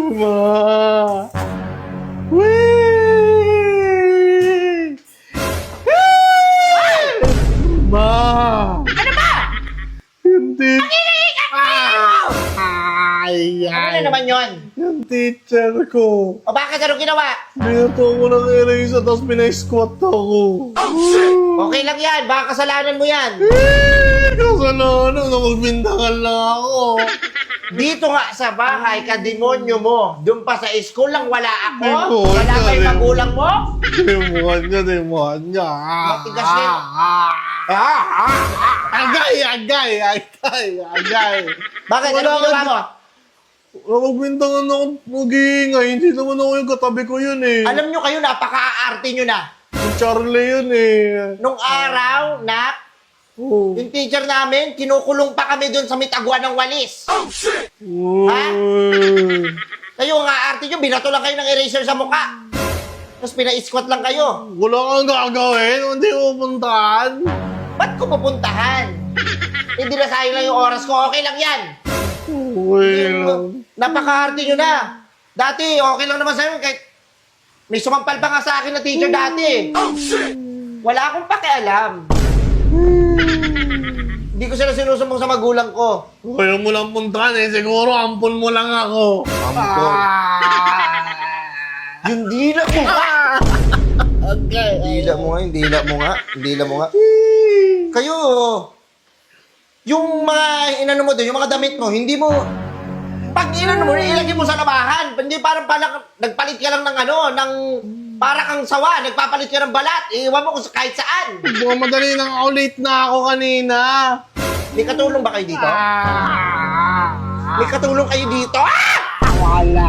Ma! Wait! Ma! Ano ba? Hindi. Ano na naman yon? Yung teacher ko. O bakit ano ginawa? Binato ko ng eraser tapos pinay-squat ako. Okay lang yan, baka kasalanan mo yan. Kasalanan na magbintangan lang ako. Dito nga sa bahay, kademonyo mo. Doon pa sa school lang wala ako. Demonyo, Wala kay magulang mo. Demonyo. Matigas din. Agay. Bakit? Ano ginawa mo? Magbintangan ako mag-iingay. Hindi naman ako yung katabi ko yun eh. Alam nyo kayo, napaka-aarte nyo na. Si Charlie yun eh. Nung araw na Oh. yung teacher namin, kinukulong pa kami doon sa mitagwa ng walis. Ha? Kayo nga arte nyo, binato lang kayo ng eraser sa mukha. Tapos pina-squat lang kayo. Wala kang gagawin. Hindi mo puntahan. Ba't ko pupuntahan? Hindi na sayang lang yung oras ko. Okay lang yan. Well. Napaka-arte nyo na. Dati, okay lang naman sa'yo. Kahit may sumampal pa nga sa akin na teacher dati. Wala akong pakialam. Hindi ko sila sinusumbong sa magulang ko. Kaya mo lang puntahan eh. Siguro ampon mo lang ako. Ampon? Yung dila mo nga. Okay. Dila mo nga. Kayo, yung mga inano mo doon, yung mga damit mo, hindi mo, pag inano mo, ilagay mo sa labahan. Hindi parang nagpalit ka lang ng para kang sawa, nagpapalit ka ng balat. Iiwan mo kung kahit saan. Madali nang ako, late na ako kanina. May katulong ba kayo dito? May katulong kayo dito? Wala.